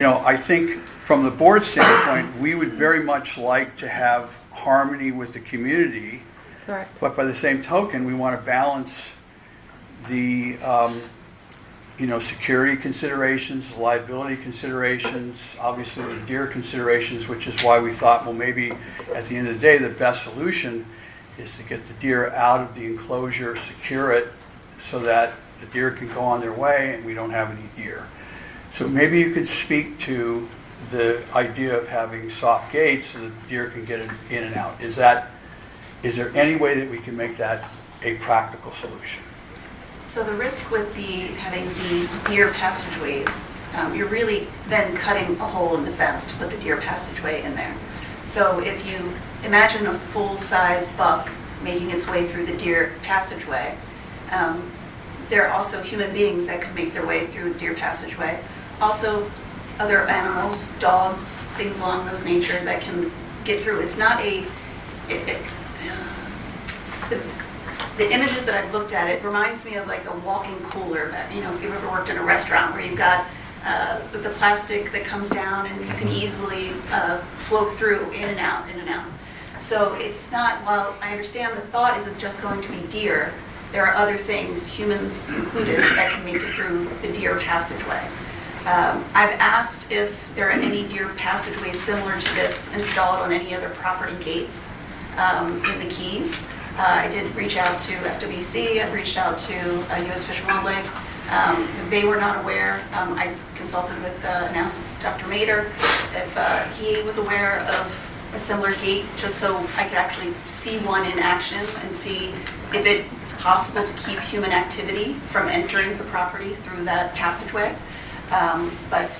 I think from the board standpoint, we would very much like to have harmony with the community. Correct. But by the same token, we want to balance the, security considerations, liability considerations, obviously the deer considerations, which is why we thought, well, maybe at the end of the day, the best solution is to get the deer out of the enclosure, secure it, so that the deer can go on their way and we don't have any deer. So maybe you could speak to the idea of having soft gates so that the deer can get in and out. Is there any way that we can make that a practical solution? So the risk with having the deer passageways, you're really then cutting a hole in the fence to put the deer passageway in there. So if you imagine a full-size buck making its way through the deer passageway, there are also human beings that could make their way through the deer passageway. Also, other animals, dogs, things along those nature that can get through. It's not the images that I've looked at, it reminds me of like a walking cooler. That, if you've ever worked in a restaurant where you've got the plastic that comes down and you can easily float through in and out, in and out. So it's not, while I understand the thought isn't just going to be deer, there are other things, humans included, that can make it through the deer passageway. I've asked if there are any deer passageways similar to this installed on any other property gates in the Keys. I did reach out to FWC, I reached out to U.S. Fish and Wildlife. They were not aware. I consulted with and asked Dr. Mader if he was aware of a similar gate, just so I could actually see one in action and see if it's possible to keep human activity from entering the property through that passageway. But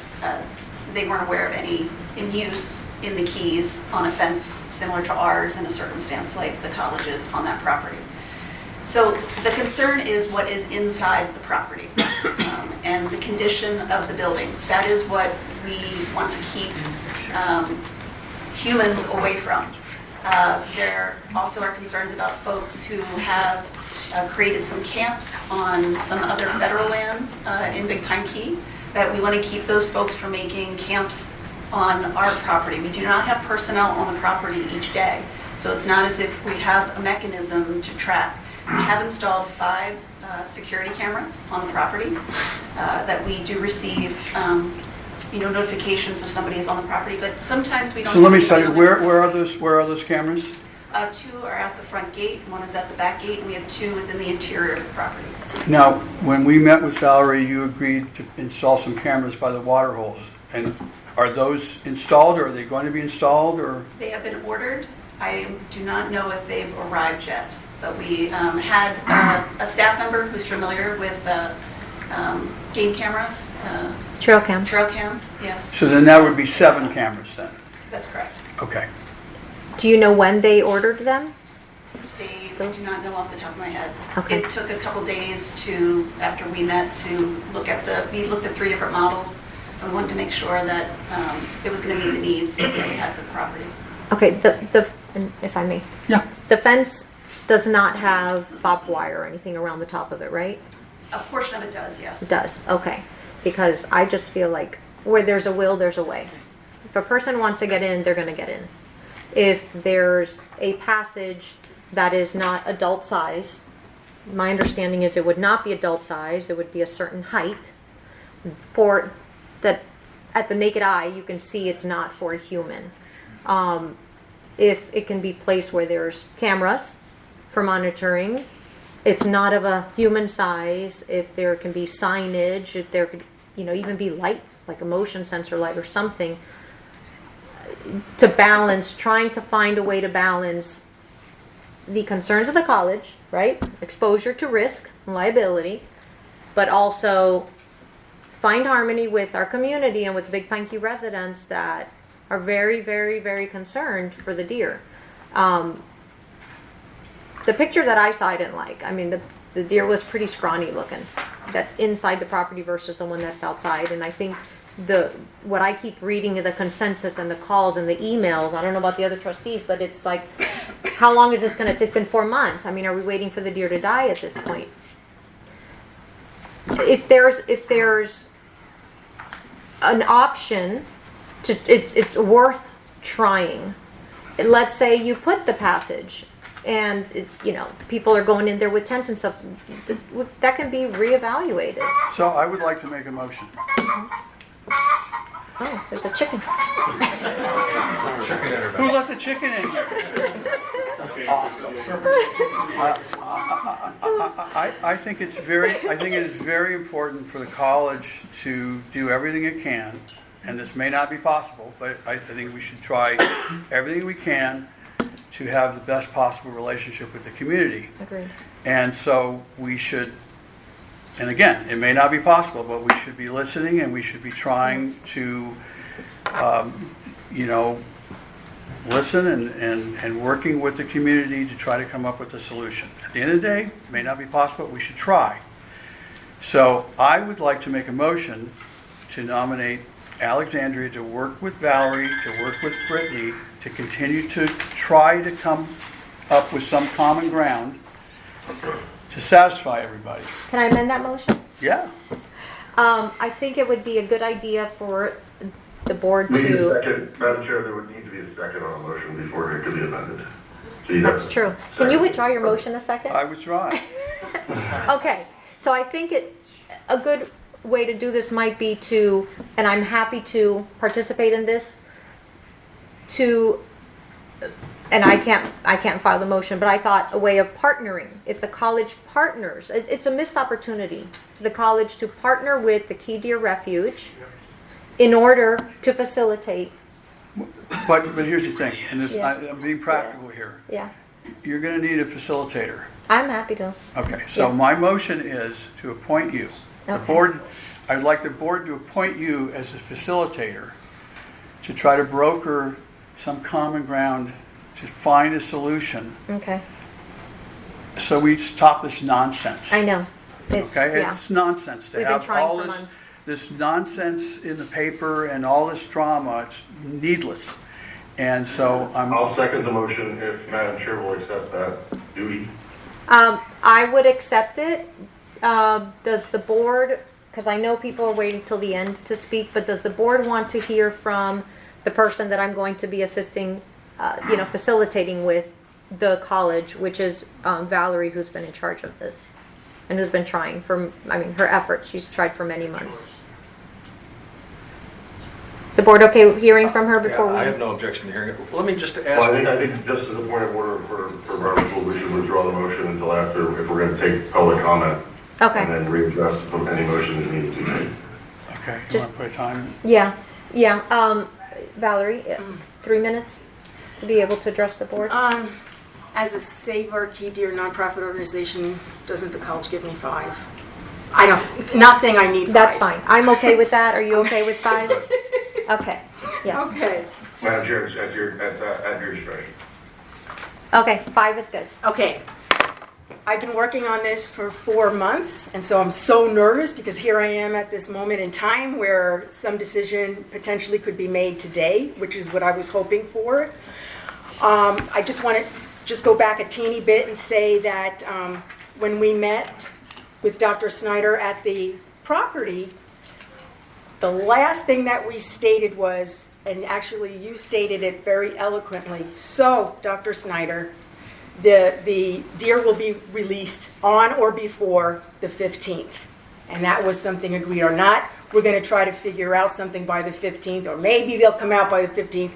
they weren't aware of any in use in the Keys on a fence similar to ours in a circumstance like the colleges on that property. So the concern is what is inside the property and the condition of the buildings. That is what we want to keep humans away from. There also are concerns about folks who have created some camps on some other federal land in Big Pine Key, that we want to keep those folks from making camps on our property. We do not have personnel on the property each day, so it's not as if we have a mechanism to track. We have installed 5 security cameras on the property that we do receive notifications if somebody is on the property, but sometimes we don't. So let me tell you, where are those cameras? 2 are at the front gate, 1 is at the back gate, and we have 2 within the interior of the property. Now, when we met with Valerie, you agreed to install some cameras by the water holes. And are those installed, or are they going to be installed, or? They have been ordered. I do not know if they've arrived yet, but we had a staff member who's familiar with game cameras. Trail cams. Trail cams, yes. So then that would be 7 cameras then? That's correct. Okay. Do you know when they ordered them? I do not know off the top of my head. Okay. It took a couple days after we met to look at we looked at 3 different models and wanted to make sure that it was going to meet the needs that we had for the property. Okay, and if I may. Yeah. The fence does not have barbed wire or anything around the top of it, right? A portion of it does, yes. It does, okay. Because I just feel like where there's a will, there's a way. If a person wants to get in, they're going to get in. If there's a passage that is not adult size, my understanding is it would not be adult size, it would be a certain height for that at the naked eye you can see it's not for a human. If it can be placed where there's cameras for monitoring, it's not of a human size, if there can be signage, if there could even be lights like a motion sensor light or something to balance, trying to find a way to balance the concerns of the college, right? Exposure to risk and liability, but also find harmony with our community and with the Big Pine Key residents that are very, very, very concerned for the deer. The picture that I saw, I didn't like. I mean, the deer was pretty scrawny looking. That's inside the property versus the one that's outside. And I think what I keep reading in the consensus and the calls and the emails, I don't know about the other trustees, but it's like, how long is this going to take? It's been 4 months. I mean, are we waiting for the deer to die at this point? If there's an option to, it's worth trying. Let's say you put the passage and people are going in there with tents and stuff, that can be reevaluated. So I would like to make a motion. Oh, there's a chicken. Who let the chicken in here? I think it is very important for the college to do everything it can, and this may not be possible, but I think we should try everything we can to have the best possible relationship with the community. Agreed. And so we should, and again, it may not be possible, but we should be listening and we should be trying to, listen and working with the community to try to come up with a solution. At the end of the day, it may not be possible, but we should try. So I would like to make a motion to nominate Alexandria to work with Valerie, to work with Brittany, to continue to try to come up with some common ground to satisfy everybody. Can I amend that motion? Yeah. I think it would be a good idea for the board We need a to. second, Madam Chair, there would need to be a second on a motion before it could be amended. So That's true. Can you withdraw your motion a second? I withdraw it. Okay, so I think a good way to do this might be to, and I'm happy to participate in this, and I can't file the motion, but I thought a way of partnering. If the college partners, it's a missed opportunity for the college to partner with the Key Deer Refuge in order to facilitate. But here's the thing, and this, Yeah. I'm being practical here. Yeah, You're going to need a facilitator. I'm happy to. Okay, so Yeah. my motion is to appoint you. The Okay. board, I'd like the board to appoint you as a facilitator to try to broker some common ground to find a solution Okay, so we stop this nonsense. I know. It's, Okay, yeah. it's nonsense to We've been have trying all for months. this nonsense in the paper and all this drama. It's needless. And so I'll second the motion if Madam Chair will accept that duty. I would accept it. Does the board, because I know people are waiting till the end to speak, but does the board want to hear from the person that I'm going to be assisting, facilitating with the college, which is Valerie, who's been in charge of this and who's been trying her efforts. She's tried for many months. Is the board okay with hearing from her before we? I have no objection to hearing it. Let me just Well, ask. I think just as a point of order for Robert's rule, we should withdraw the motion until after, if we're going to take public comment. Okay. And then readdress any motions needed to be made. okay, you Just- want to put a time? Yeah. Valerie, 3 minutes to be able to address the board. As a Save Our Key Deer nonprofit organization, doesn't the college give me 5? I don't, not saying I need 5. That's fine. I'm okay with that. Are you okay with 5? Okay. Yes. Okay. Madam Chair, at your discretion. Okay, 5 is good. Okay. I've been working on this for 4 months, and so I'm so nervous because here I am at this moment in time where some decision potentially could be made today, which is what I was hoping for. I just want to go back a teeny bit and say that when we met with Dr. Snyder at the property, the last thing that we stated was, and actually you stated it very eloquently, so Dr. Snyder, the deer will be released on or before the 15th. And that was something agreed or not. We're going to try to figure out something by the 15th, or maybe they'll come out by the 15th.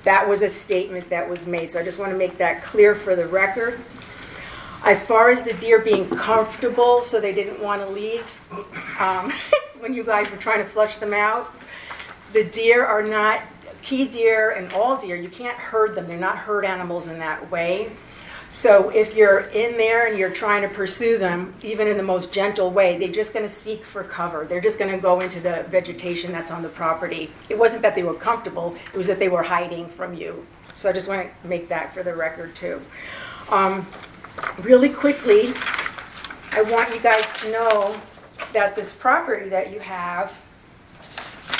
That was a statement that was made. So I just want to make that clear for the record. As far as the deer being comfortable, so they didn't want to leave when you guys were trying to flush them out, the deer are not, key deer and all deer, you can't herd them. They're not herd animals in that way. So if you're in there and you're trying to pursue them, even in the most gentle way, they're just going to seek for cover. They're just going to go into the vegetation that's on the property. It wasn't that they were comfortable, it was that they were hiding from you. So I just want to make that for the record too. Really quickly, I want you guys to know that this property that you have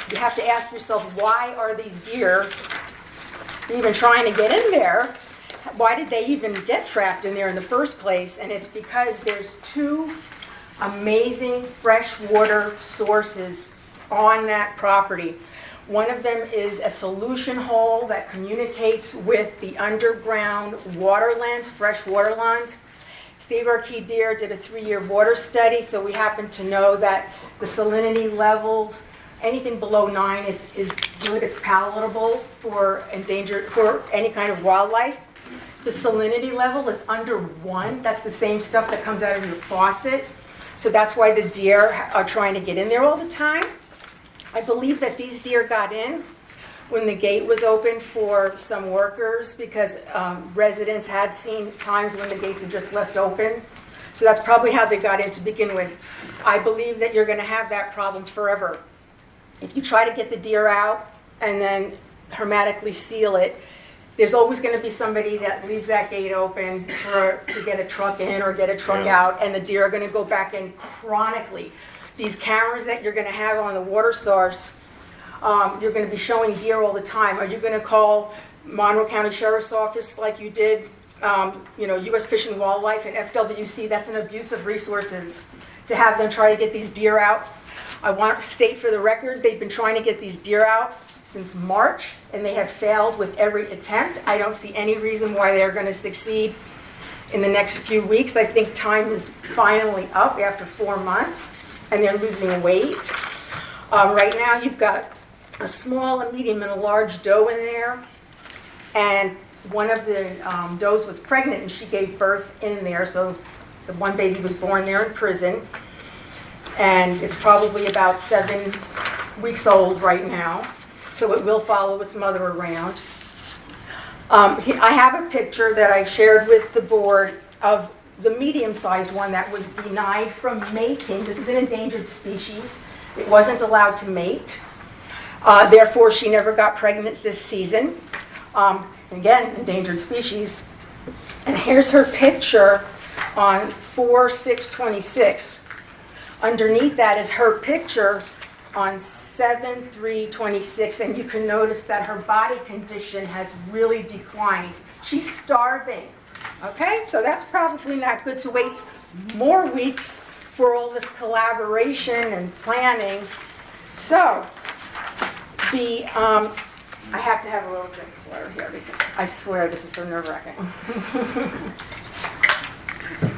to ask yourself, why are these deer even trying to get in there? Why did they even get trapped in there in the first place? And it's because there's 2 amazing freshwater sources on that property. One of them is a solution hole that communicates with the underground water lines, fresh water lines. Save Our Key Deer did a 3-year water study, so we happen to know that the salinity levels, anything below 9 is good, it's palatable for endangered, for any kind of wildlife. The salinity level is under 1. That's the same stuff that comes out of your faucet. So that's why the deer are trying to get in there all the time. I believe that these deer got in when the gate was open for some workers because residents had seen times when the gates were just left open. So that's probably how they got in to begin with. I believe that you're going to have that problem forever. If you try to get the deer out and then hermetically seal it, there's always going to be somebody that leaves that gate open to get a truck in or get a truck out, and the deer are going to go back in chronically. These cameras that you're going to have on the water source, you're going to be showing deer all the time. Are you going to call Monroe County Sheriff's Office like you did, U.S. Fish and Wildlife and FWC? That's an abuse of resources to have them try to get these deer out. I want to state for the record, they've been trying to get these deer out since March, and they have failed with every attempt. I don't see any reason why they're going to succeed in the next few weeks. I think time is finally up after 4 months, and they're losing weight. Right now, you've got a small, a medium, and a large doe in there, and one of the does was pregnant, and she gave birth in there, so the one baby was born there in prison, and it's probably about 7 weeks old right now. So it will follow its mother around. I have a picture that I shared with the board of the medium-sized one that was denied from mating. This is an endangered species. It wasn't allowed to mate. Therefore, she never got pregnant this season. Again, endangered species. And here's her picture on 4/6/26. Underneath that is her picture on 7/3/26, and you can notice that her body condition has really declined. She's starving. Okay, so that's probably not good to wait more weeks for all this collaboration and planning. So, I have to have a little drink of water here because I swear this is so nerve-wracking.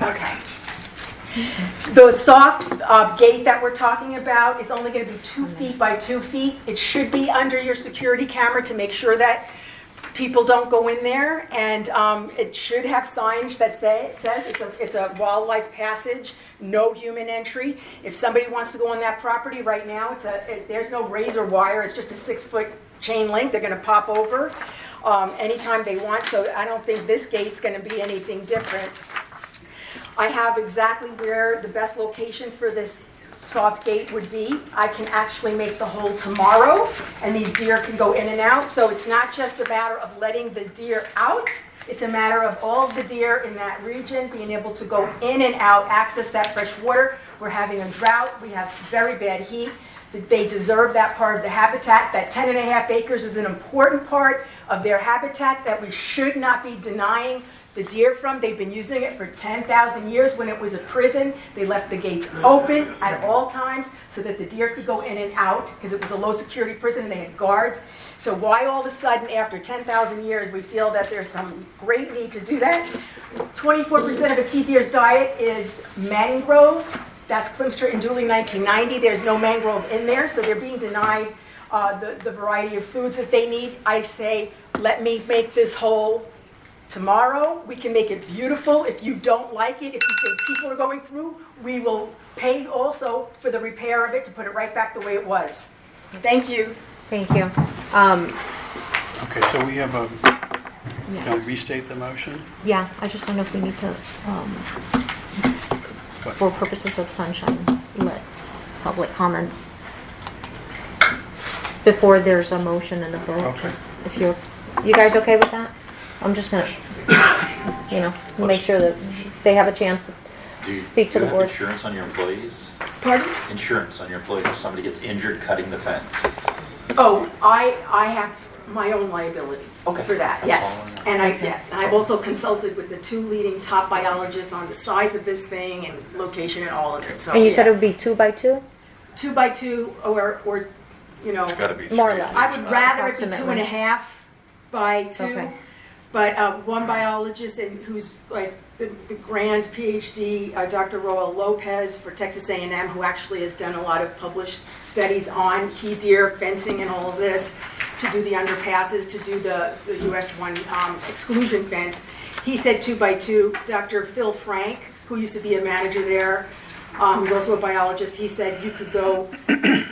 Okay. The soft gate that we're talking about is only going to be 2 feet by 2 feet. It should be under your security camera to make sure that people don't go in there, and it should have signage that says it's a wildlife passage, no human entry. If somebody wants to go on that property right now, there's no razor wire. It's just a 6-foot chain link. They're going to pop over anytime they want. So I don't think this gate's going to be anything different. I have exactly where the best location for this soft gate would be. I can actually make the hole tomorrow, and these deer can go in and out. So it's not just a matter of letting the deer out. It's a matter of all of the deer in that region being able to go in and out, access that fresh water. We're having a drought. We have very bad heat. They deserve that part of the habitat. That 10.5 acres is an important part of their habitat that we should not be denying the deer from. They've been using it for 10,000 years. When it was a prison, they left the gates open at all times so that the deer could go in and out because it was a low security prison and they had guards. So why all of a sudden, after 10,000 years, we feel that there's some great need to do that? 24% of the key deer's diet is mangrove. That's Klimster and Dooley 1990. There's no mangrove in there, so they're being denied the variety of foods that they need. I say, let me make this hole tomorrow. We can make it beautiful. If you don't like it, if you think people are going through, we will pay also for the repair of it to put it right back the way it was. Thank you. Thank you. Okay, so we have can I restate the motion? Yeah, I just don't know if we need to, for purposes of sunshine, let public comments before there's a motion and a vote. Okay. Just if you guys okay with that? I'm just gonna, make sure that they have a chance to speak to the board. Insurance on your employees? Pardon? Insurance on your employees if somebody gets injured cutting the fence. Oh, I have my own liability Okay. for that, yes. And I've also consulted with the 2 leading top biologists on the size of this thing and location and all of it. So, And you said it would be 2 by 2? 2 by 2 or, you know. It's got to be. More or three. less. I would rather it be Approximately. 2.5 by 2. Okay. But one biologist and who's like the grand PhD, Dr. Roel Lopez for Texas A&M, who actually has done a lot of published studies on key deer fencing and all of this, to do the underpasses, to do the US 1 exclusion fence. He said 2 by 2. Dr. Phil Frank, who used to be a manager there, who's also a biologist, he said you could go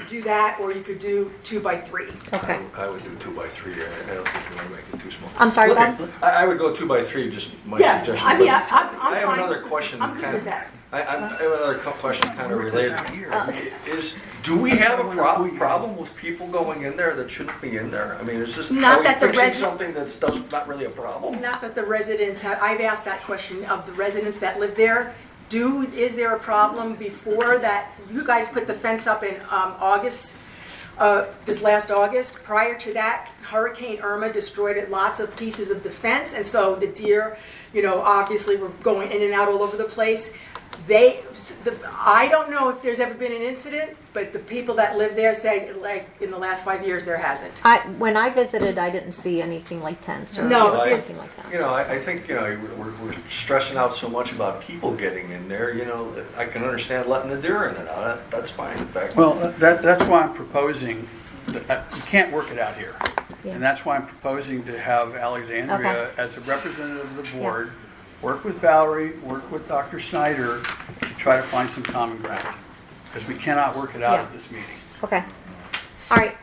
do that, or you could do 2 by 3. Okay. I would do 2 by 3. I don't think you want to make it too small. I'm sorry, Look, Bob? I would go 2 by 3, just my Yeah, suggestion. I mean, but I'm I have fine. another question. I'm good kind with of- that. I have another question kind of related. Uh, Do we have a problem with people going in there that shouldn't be in there? I mean, is this, Not are we that the fixing something that's not really a problem? Not that the residents have, I've asked that question of the residents that live there. Is there a problem before that? You guys put the fence up in August, this last August. Prior to that, Hurricane Irma destroyed lots of pieces of the fence, and so the deer, you know, obviously were going in and out all over the place. I don't know if there's ever been an incident, but the people that live there said, like, in the last 5 years, there hasn't. When I visited, I didn't see anything like tents or No, anything like that. You know, I think, you know, we're stressing out so much about people getting in there, you know, that I can understand letting the deer in and out. That's fine. In fact, Well, that's why I'm proposing, you can't work it out here. Yeah. And that's why I'm proposing to have Alexandria, Okay. as a representative of the board, work with Valerie, work with Dr. Snyder, to try to find some common ground. Because we cannot work it out Yeah. at this meeting. Okay. All right.